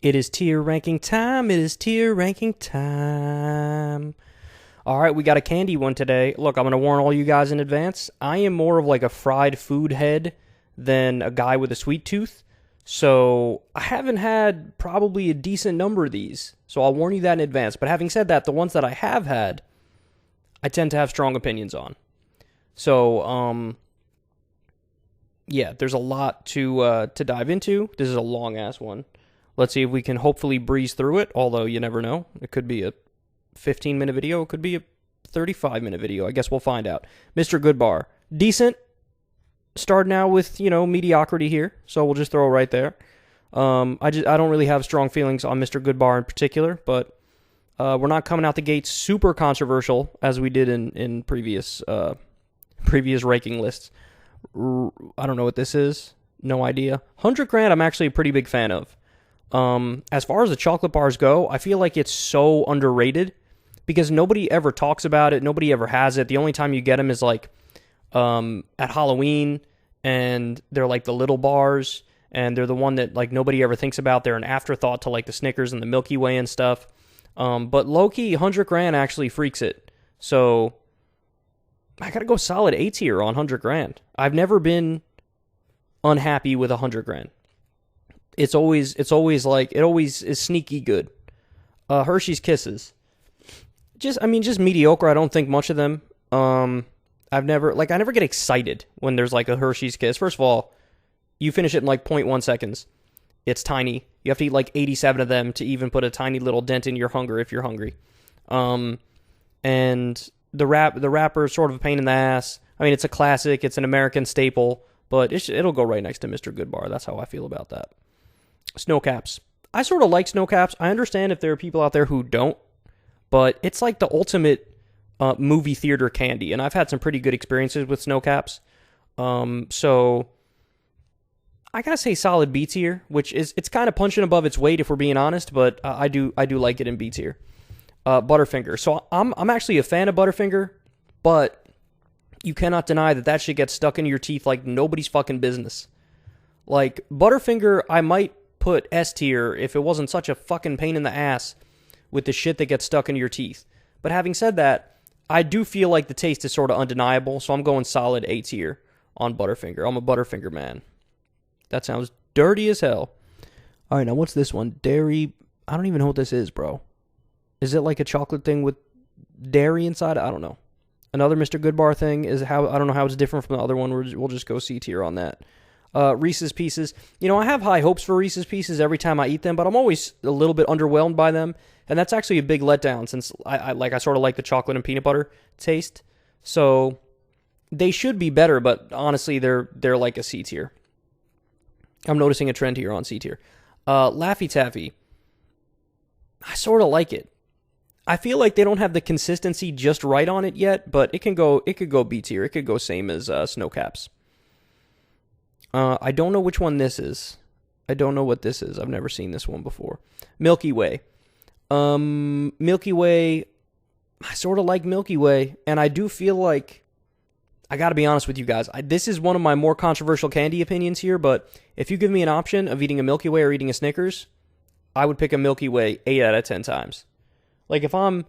It is tier ranking time. It is tier ranking time. All right, we got a candy one today. Look, I'm going to warn all you guys in advance. I am more of like a fried food head than a guy with a sweet tooth. So I haven't had probably a decent number of these. So I'll warn you that in advance. But having said that, the ones that I have had, I tend to have strong opinions on. So, yeah, there's a lot to dive into. This is a long-ass one. Let's see if we can hopefully breeze through it, although you never know. It could be a 15-minute video. It could be a 35-minute video. I guess we'll find out. Mr. Goodbar. Decent. Starting out with, mediocrity here, so we'll just throw it right there. I don't really have strong feelings on Mr. Goodbar in particular, but we're not coming out the gate super controversial as we did in previous ranking lists. I don't know what this is. No idea. 100 Grand I'm actually a pretty big fan of. As far as the chocolate bars go, I feel like it's so underrated because nobody ever talks about it. Nobody ever has it. The only time you get them is like at Halloween, and they're like the little bars, and they're the one that like nobody ever thinks about. They're an afterthought to like the Snickers and the Milky Way and stuff. But low-key, 100 Grand actually freaks it. So I gotta go solid A tier on 100 Grand. I've never been unhappy with 100 Grand. It's always like, it always is sneaky good. Hershey's Kisses. Just mediocre. I don't think much of them. I never get excited when there's like a Hershey's Kiss. First of all, you finish it in like 0.1 seconds. It's tiny. You have to eat like 87 of them to even put a tiny little dent in your hunger if you're hungry. And the wrapper is sort of a pain in the ass. I mean, it's a classic. It's an American staple, but it'll go right next to Mr. Goodbar. That's how I feel about that. Snow Caps. I sort of like Snow Caps. I understand if there are people out there who don't, but it's like the ultimate movie theater candy, and I've had some pretty good experiences with Snow Caps. So I gotta say solid B tier, which it's kind of punching above its weight if we're being honest, but I do like it in B tier. Butterfinger. So I'm actually a fan of Butterfinger, but you cannot deny that shit gets stuck into your teeth like nobody's fucking business. Like Butterfinger, I might put S tier if it wasn't such a fucking pain in the ass with the shit that gets stuck into your teeth. But having said that, I do feel like the taste is sort of undeniable, so I'm going solid A tier on Butterfinger. I'm a Butterfinger man. That sounds dirty as hell. All right, now what's this one? Dairy. I don't even know what this is, bro. Is it like a chocolate thing with dairy inside? I don't know. Another Mr. Goodbar thing is how, I don't know how it's different from the other one. We'll just go C tier on that. Reese's Pieces. I have high hopes for Reese's Pieces every time I eat them, but I'm always a little bit underwhelmed by them. And that's actually a big letdown since I sort of like the chocolate and peanut butter taste. So they should be better, but honestly, they're like a C tier. I'm noticing a trend here on C tier. Laffy Taffy. I sort of like it. I feel like they don't have the consistency just right on it yet, but it could go B tier. It could go same as Snow Caps. I don't know which one this is. I don't know what this is. I've never seen this one before. Milky Way. Milky Way, I sort of like Milky Way, and I do feel like, I gotta be honest with you guys, this is one of my more controversial candy opinions here, but if you give me an option of eating a Milky Way or eating a Snickers, I would pick a Milky Way 8 out of 10 times. Like, if I'm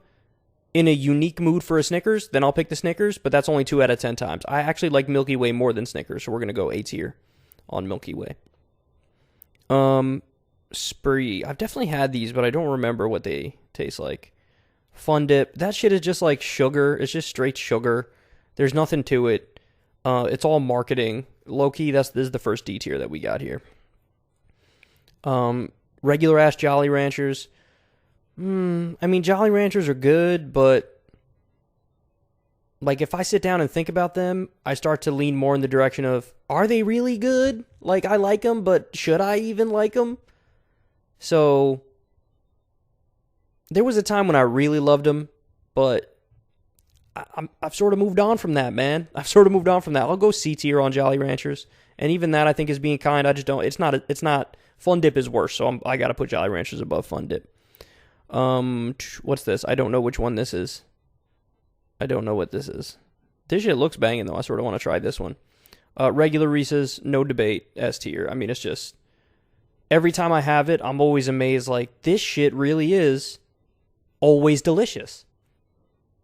in a unique mood for a Snickers, then I'll pick the Snickers, but that's only 2 out of 10 times. I actually like Milky Way more than Snickers, so we're gonna go A tier on Milky Way. Spree. I've definitely had these, but I don't remember what they taste like. Fun Dip. That shit is just like sugar. It's just straight sugar. There's nothing to it. It's all marketing. Low-key, this is the first D tier that we got here. Regular ass Jolly Ranchers. Jolly Ranchers are good, but like if I sit down and think about them, I start to lean more in the direction of, are they really good? Like, I like them, but should I even like them? So, there was a time when I really loved them, but I've sort of moved on from that, man. I'll go C tier on Jolly Ranchers, and even that I think is being kind. I just don't. It's not. Fun Dip is worse, so I got to put Jolly Ranchers above Fun Dip. What's this? I don't know which one this is. I don't know what this is. This shit looks banging though. I sort of want to try this one. Regular Reese's, no debate. S tier. I mean, it's just every time I have it, I'm always amazed, like, this shit really is always delicious.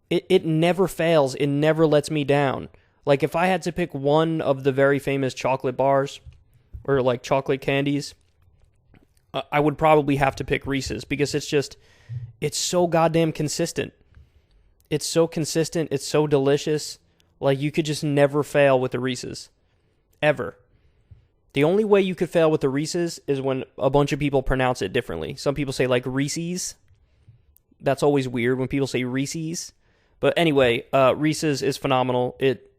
It never fails. It never lets me down. Like, if I had to pick one of the very famous chocolate bars, or, like, chocolate candies, I would probably have to pick Reese's, because it's so goddamn consistent. It's so consistent. It's so delicious. Like, you could just never fail with the Reese's. Ever. The only way you could fail with the Reese's is when a bunch of people pronounce it differently. Some people say, like, Reese's. That's always weird when people say Reese's. But anyway, Reese's is phenomenal. It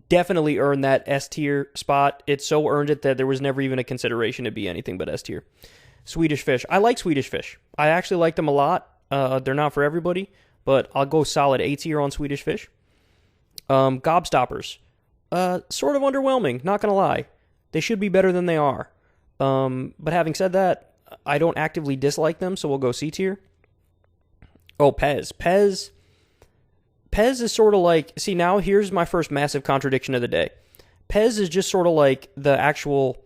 definitely earned that S tier spot. It so earned it that there was never even a consideration to be anything but S tier. Swedish Fish. I like Swedish Fish. I actually like them a lot. They're not for everybody, but I'll go solid A tier on Swedish Fish. Gobstoppers. Sort of underwhelming, not gonna lie. They should be better than they are. But having said that, I don't actively dislike them, so we'll go C tier. Oh, Pez. Pez is sort of like... See, now here's my first massive contradiction of the day. Pez is just sort of like the actual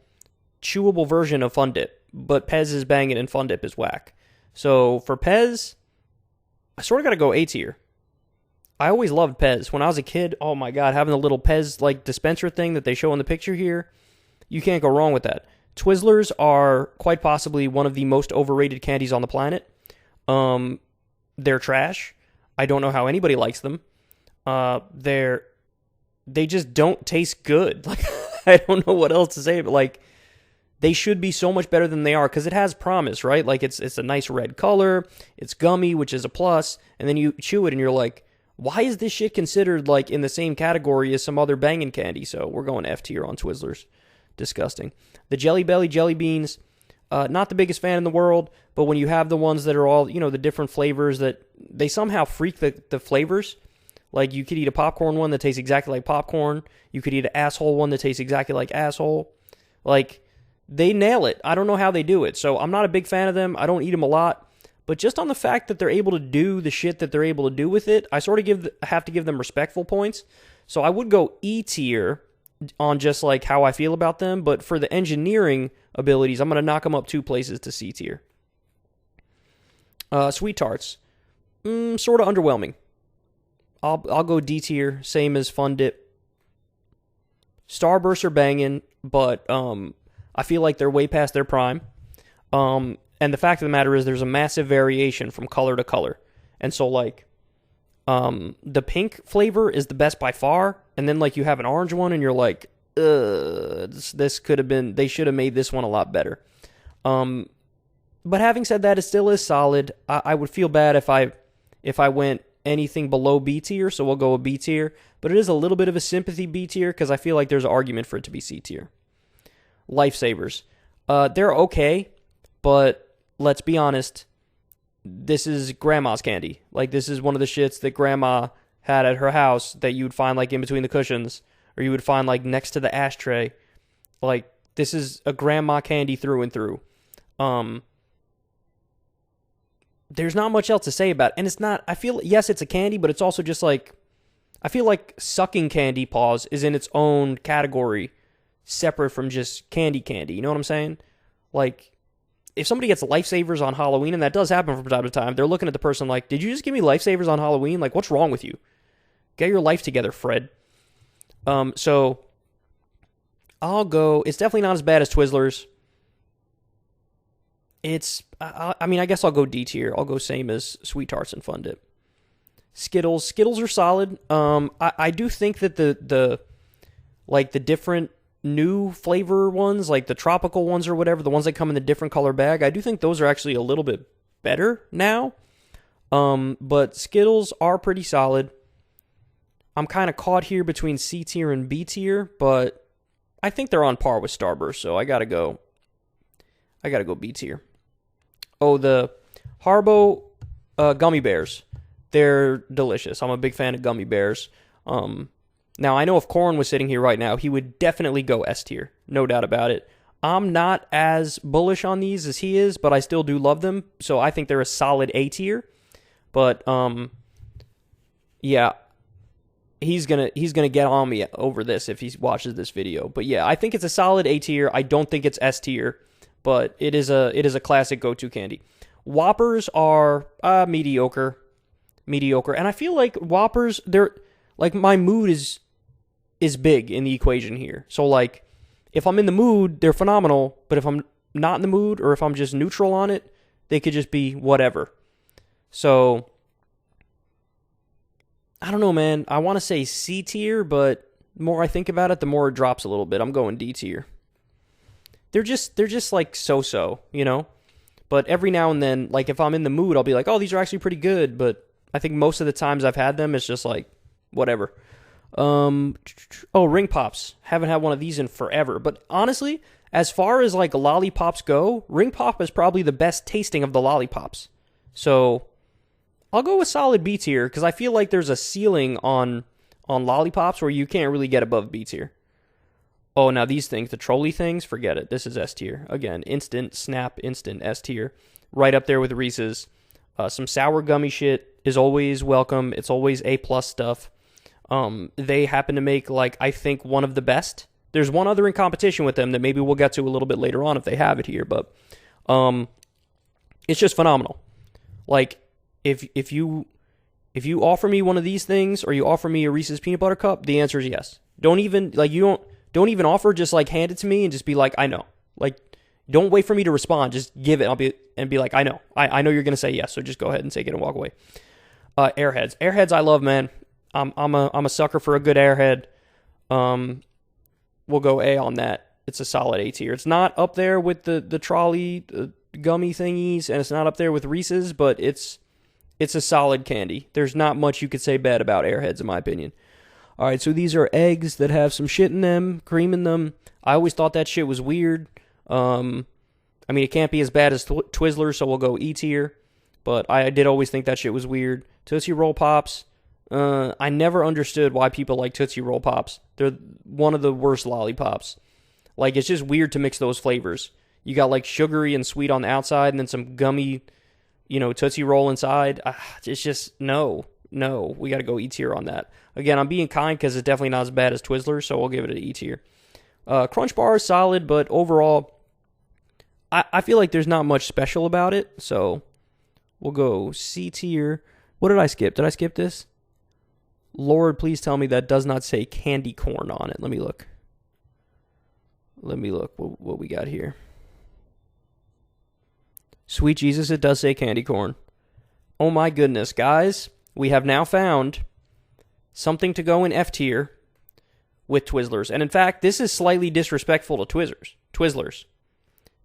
chewable version of Fun Dip, but Pez is banging and Fun Dip is whack. So for Pez, I sort of got to go A tier. I always loved Pez. When I was a kid, oh my god, having the little Pez like dispenser thing that they show in the picture here, you can't go wrong with that. Twizzlers are quite possibly one of the most overrated candies on the planet. They're trash. I don't know how anybody likes them. They just don't taste good. Like, I don't know what else to say, but like, they should be so much better than they are, because it has promise, right? Like, it's a nice red color, it's gummy, which is a plus, and then you chew it and you're like, why is this shit considered like in the same category as some other banging candy? So we're going F tier on Twizzlers. Disgusting. The Jelly Belly jelly beans, not the biggest fan in the world, but when you have the ones that are all, you know, the different flavors that they somehow freak the flavors. Like, you could eat a popcorn one that tastes exactly like popcorn. You could eat an asshole one that tastes exactly like asshole. Like, they nail it. I don't know how they do it. So I'm not a big fan of them. I don't eat them a lot. But just on the fact that they're able to do the shit that they're able to do with it, I sort of have to give them respectful points. So I would go E tier on just like how I feel about them. But for the engineering abilities, I'm going to knock them up 2 places to C tier. Sweet Tarts. Sort of underwhelming. I'll go D tier, same as Fun Dip. Starbursts are banging, but I feel like they're way past their prime. And the fact of the matter is there's a massive variation from color to color. And so, like, the pink flavor is the best by far, and then, like, you have an orange one, and you're like, this could have been... They should have made this one a lot better. But having said that, it still is solid. I would feel bad if I went anything below B tier, so we'll go a B tier. But it is a little bit of a sympathy B tier, because I feel like there's an argument for it to be C tier. Lifesavers. They're okay, but let's be honest, this is grandma's candy. Like, this is one of the shits that grandma had at her house that you would find, like, in between the cushions, or you would find, like, next to the ashtray. Like, this is a grandma candy through and through. There's not much else to say about it. And it's not, I feel, yes, it's a candy, but it's also just like, I feel like sucking candy paws is in its own category, separate from just candy. You know what I'm saying? Like, if somebody gets Lifesavers on Halloween, and that does happen from time to time, they're looking at the person like, did you just give me Lifesavers on Halloween? Like, what's wrong with you? Get your life together, Fred. So, I'll go, it's definitely not as bad as Twizzlers. It's, I mean, I guess I'll go D tier. I'll go same as Sweet Tarts and Fun Dip. Skittles are solid. I do think that the different new flavor ones, like the tropical ones or whatever, the ones that come in the different color bag, I do think those are actually a little bit better now. But Skittles are pretty solid. I'm kind of caught here between C tier and B tier, but I think they're on par with Starburst, so I gotta go B tier. Oh, the Haribo gummy bears. They're delicious. I'm a big fan of gummy bears. Now, I know if Corn was sitting here right now, he would definitely go S tier. No doubt about it. I'm not as bullish on these as he is, but I still do love them. So I think they're a solid A tier. But, yeah, he's gonna get on me over this if he watches this video. But yeah, I think it's a solid A tier. I don't think it's S tier. but it is a classic go-to candy. Whoppers are mediocre, and I feel like Whoppers, they're like, my mood is big in the equation here. So like, if I'm in the mood, they're phenomenal, but if I'm not in the mood, or if I'm just neutral on it, they could just be whatever. So I don't know, man. I want to say C tier, but the more I think about it, the more it drops a little bit. I'm going D tier. They're just like so-so, you know? But every now and then, like if I'm in the mood, I'll be like, oh, these are actually pretty good. But I think most of the times I've had them, it's just like, whatever. Ring Pops. Haven't had one of these in forever. But honestly, as far as like lollipops go, Ring Pop is probably the best tasting of the lollipops. So I'll go with solid B tier, because I feel like there's a ceiling on lollipops where you can't really get above B tier. Oh, now these things, the trolley things, forget it. This is S tier. Again, instant, snap, instant, S tier. Right up there with Reese's. Some sour gummy shit is always welcome. It's always A+ stuff. They happen to make, like, I think one of the best. There's one other in competition with them that maybe we'll get to a little bit later on if they have it here, but it's just phenomenal. Like, if you offer me one of these things, or you offer me a Reese's peanut butter cup, the answer is yes. Don't even even offer, just like hand it to me and just be like, I know. Like, don't wait for me to respond. Just give it. I'll be like, I know. I know you're gonna say yes, so just go ahead and take it and walk away. Airheads. Airheads I love, man. I'm a sucker for a good Airhead. We'll go A on that. It's a solid A tier. It's not up there with the trolley gummy thingies, and it's not up there with Reese's, but it's a solid candy. There's not much you could say bad about Airheads, in my opinion. All right, so these are eggs that have some shit in them, cream in them. I always thought that shit was weird. I mean, it can't be as bad as Twizzlers, so we'll go E tier. But I did always think that shit was weird. Tootsie Roll Pops. I never understood why people like Tootsie Roll Pops. They're one of the worst lollipops. Like, it's just weird to mix those flavors. You got, like, sugary and sweet on the outside, and then some gummy, Tootsie Roll inside. It's just, no, we got to go E tier on that. Again, I'm being kind because it's definitely not as bad as Twizzlers, so we'll give it an E tier. Crunch Bar is solid, but overall, I feel like there's not much special about it, so we'll go C tier. What did I skip? Did I skip this? Lord, please tell me that does not say candy corn on it. Let me look. What we got here. Sweet Jesus, it does say candy corn. Oh my goodness, guys. We have now found something to go in F tier with Twizzlers. And in fact, this is slightly disrespectful to Twizzlers.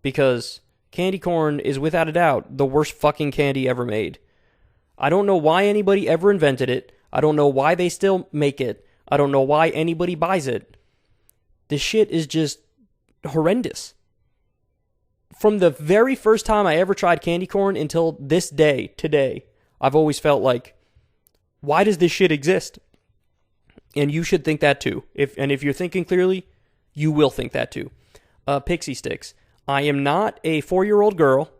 Because candy corn is without a doubt the worst fucking candy ever made. I don't know why anybody ever invented it. I don't know why they still make it. I don't know why anybody buys it. This shit is just horrendous. From the very first time I ever tried candy corn until this day, today, I've always felt like, why does this shit exist? And you should think that too. If you're thinking clearly, you will think that too. Pixie Sticks. I am not a 4-year-old girl,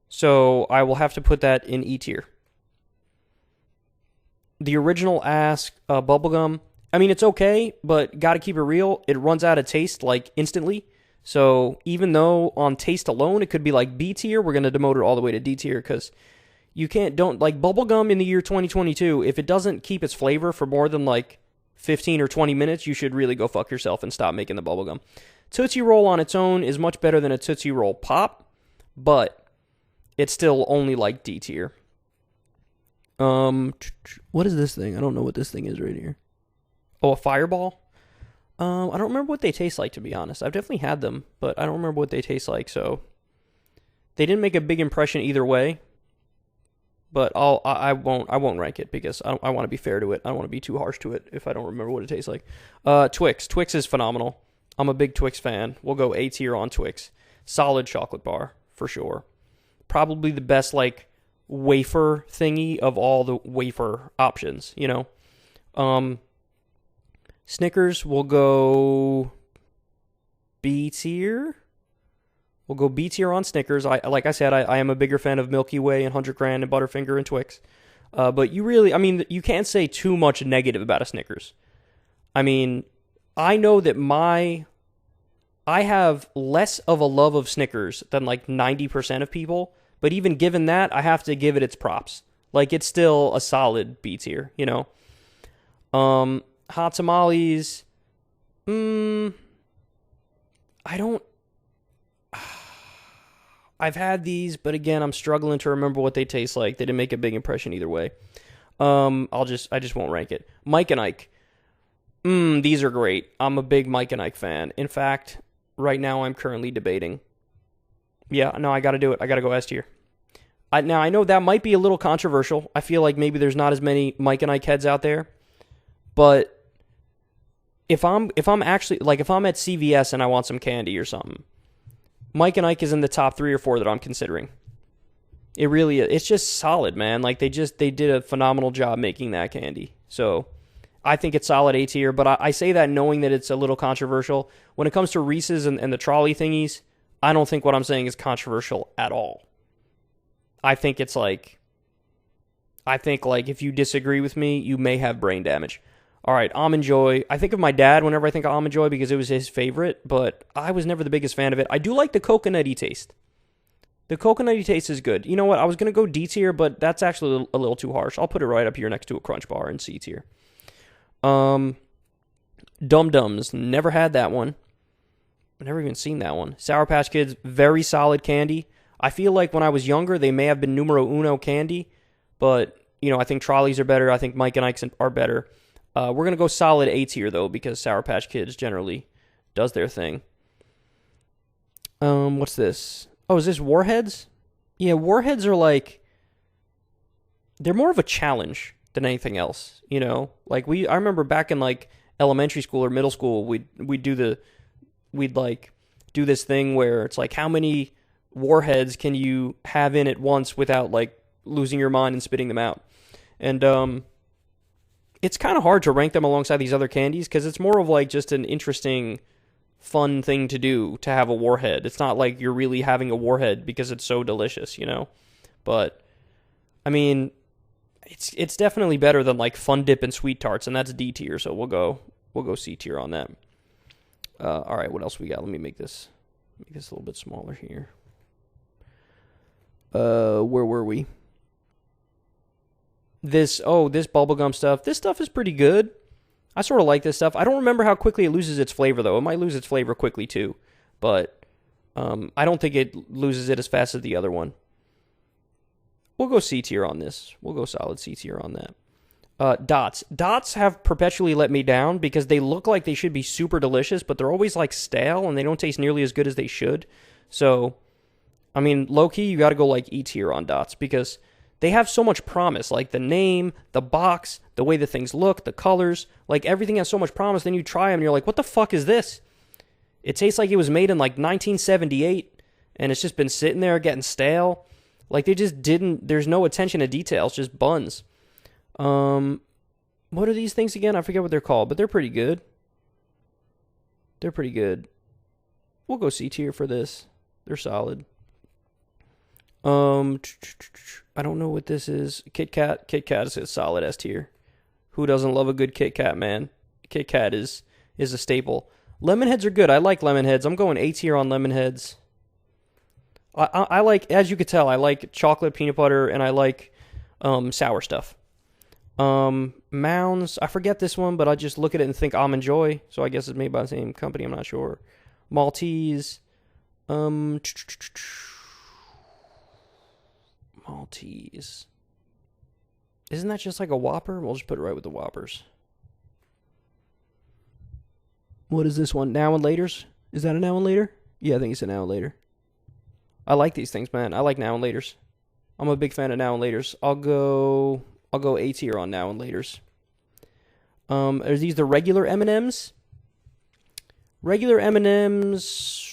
so I will have to put that in E tier. The original Ask bubblegum, I mean, it's okay, but gotta keep it real. It runs out of taste, like, instantly. So even though on taste alone it could be like B tier, we're gonna demote it all the way to D tier, because don't like bubblegum in the year 2022, if it doesn't keep its flavor for more than like 15 or 20 minutes, you should really go fuck yourself and stop making the bubblegum. Tootsie Roll on its own is much better than a Tootsie Roll Pop, but it's still only like D tier. What is this thing? I don't know what this thing is right here. Oh, a Fireball? I don't remember what they taste like, to be honest. I've definitely had them, but I don't remember what they taste like, so they didn't make a big impression either way. But I won't rank it because I want to be fair to it. I don't want to be too harsh to it if I don't remember what it tastes like. Twix. Twix is phenomenal. I'm a big Twix fan. We'll go A tier on Twix. Solid chocolate bar, for sure. Probably the best, like, wafer thingy of all the wafer options, Snickers will go B tier. We'll go B tier on Snickers. Like I said, I am a bigger fan of Milky Way and 100 Grand and Butterfinger and Twix. But you can't say too much negative about a Snickers. I mean, I know that my I have less of a love of Snickers than like 90% of people, but even given that, I have to give it its props. Like, it's still a solid B tier, you know? Hot tamales, I don't, I've had these, but again, I'm struggling to remember what they taste like. They didn't make a big impression either way. I just won't rank it. Mike and Ike. These are great. I'm a big Mike and Ike fan. In fact, right now I'm currently debating. Yeah, no, I got to do it. I got to go S tier. Now, I know that might be a little controversial. I feel like maybe there's not as many Mike and Ike heads out there. But if I'm actually, like, if I'm at CVS and I want some candy or something, Mike and Ike is in the top 3 or 4 that I'm considering. It really is. It's just solid, man. Like, they did a phenomenal job making that candy. So I think it's solid A tier, but I say that knowing that it's a little controversial. When it comes to Reese's and the trolley thingies, I don't think what I'm saying is controversial at all. I think like, if you disagree with me, you may have brain damage. All right, Almond Joy. I think of my dad whenever I think of Almond Joy because it was his favorite, but I was never the biggest fan of it. I do like the coconutty taste. The coconutty taste is good. You know what? I was going to go D tier, but that's actually a little too harsh. I'll put it right up here next to a Crunch Bar in C tier. Dum Dums. Never had that one. Never even seen that one. Sour Patch Kids. Very solid candy. I feel like when I was younger, they may have been numero uno candy, but, you know, I think Trolleys are better. I think Mike and Ike's are better. We're going to go solid A tier, though, because Sour Patch Kids generally does their thing. What's this? Oh, is this Warheads? Yeah, Warheads are like, they're more of a challenge than anything else, you know? Like, I remember back in, like, elementary school or middle school, we'd do this thing where it's like, how many Warheads can you have in at once without, like, losing your mind and spitting them out? And, it's kind of hard to rank them alongside these other candies because it's more of like just an interesting, fun thing to do to have a Warhead. It's not like you're really having a Warhead because it's so delicious, you know? But, I mean, it's definitely better than like Fun Dip and Sweet Tarts, and that's D tier, so we'll go C tier on that. All right, what else we got? Let me make this a little bit smaller here. Where were we? This bubblegum stuff. This stuff is pretty good. I sort of like this stuff. I don't remember how quickly it loses its flavor, though. It might lose its flavor quickly, too. But I don't think it loses it as fast as the other one. We'll go C tier on this. We'll go solid C tier on that. Dots. Dots have perpetually let me down because they look like they should be super delicious, but they're always, like, stale, and they don't taste nearly as good as they should. So, I mean, low-key, you got to go, like, E tier on Dots because they have so much promise, like the name, the box, the way the things look, the colors, like everything has so much promise. Then you try them and you're like, what the fuck is this? It tastes like it was made in like 1978 and it's just been sitting there getting stale. Like they just didn't, there's no attention to details, just buns. What are these things again? I forget what they're called, but they're pretty good. They're pretty good. We'll go C tier for this. They're solid. I don't know what this is. Kit Kat. Kit Kat is a solid S tier. Who doesn't love a good Kit Kat, man? Kit Kat is a staple. Lemonheads are good. I like Lemonheads. I'm going A tier on Lemonheads. I like, as you could tell, I like chocolate, peanut butter, and I like sour stuff. Mounds. I forget this one, but I just look at it and think Almond Joy. So I guess it's made by the same company. I'm not sure. Maltese. Maltese. Isn't that just like a Whopper? We'll just put it right with the Whoppers. What is this one? Now and Laters? Is that a Now and Later? Yeah, I think it's a Now and Later. I like these things, man. I like Now and Laters. I'm a big fan of Now and Laters. I'll go A tier on Now and Laters. Are these the regular M&Ms? Regular M&Ms.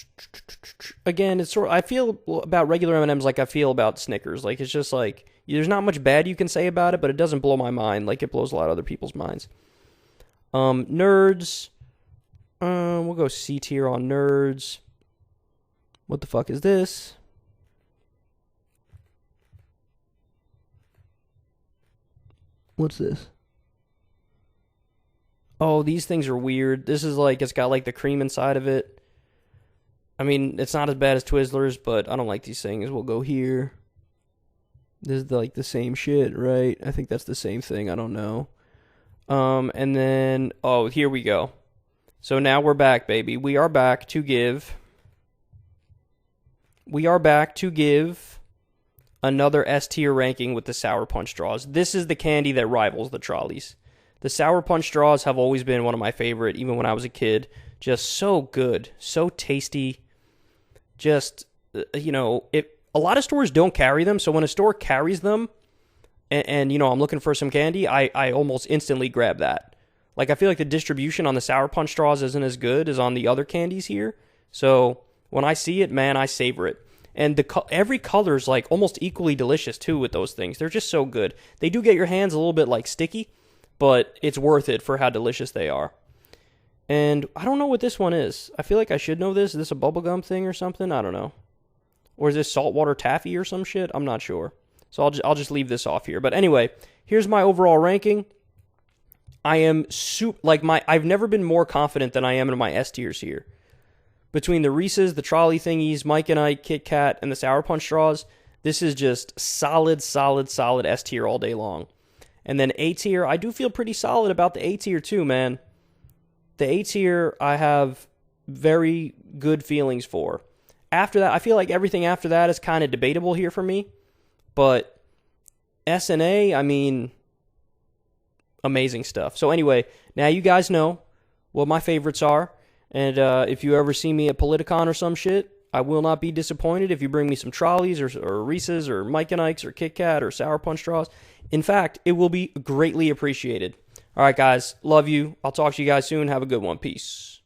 Again, it's sort of, I feel about regular M&Ms like I feel about Snickers. Like, it's just like, there's not much bad you can say about it, but it doesn't blow my mind like it blows a lot of other people's minds. Nerds. We'll go C tier on Nerds. What the fuck is this? What's this? Oh, these things are weird. This is like, it's got like the cream inside of it. I mean, it's not as bad as Twizzlers, but I don't like these things. We'll go here. This is like the same shit, right? I think that's the same thing. I don't know. And then, oh, here we go. So now we're back, baby. We are back to give another S tier ranking with the Sour Punch straws. This is the candy that rivals the trolleys. The Sour Punch straws have always been one of my favorite, even when I was a kid. Just so good, so tasty. Just, a lot of stores don't carry them, so when a store carries them, and I'm looking for some candy, I almost instantly grab that. Like, I feel like the distribution on the Sour Punch straws isn't as good as on the other candies here. So when I see it, man, I savor it. And every color is like almost equally delicious too with those things. They're just so good. They do get your hands a little bit like sticky, but it's worth it for how delicious they are. And I don't know what this one is. I feel like I should know this. Is this a bubblegum thing or something? I don't know. Or is this saltwater taffy or some shit? I'm not sure. So I'll just leave this off here. But anyway, here's my overall ranking. I am I've never been more confident than I am in my S tiers here. Between the Reese's, the trolley thingies, Mike and Ike, Kit Kat, and the Sour Punch straws, this is just solid S tier all day long. And then A tier, I do feel pretty solid about the A tier too, man. The A tier, I have very good feelings for. After that, I feel like everything after that is kind of debatable here for me. But S and A, I mean, amazing stuff. So anyway, now you guys know what my favorites are. And if you ever see me at Politicon or some shit, I will not be disappointed if you bring me some trolleys or Reese's or Mike and Ike's or Kit Kat or Sour Punch straws. In fact, it will be greatly appreciated. All right, guys. Love you. I'll talk to you guys soon. Have a good one. Peace.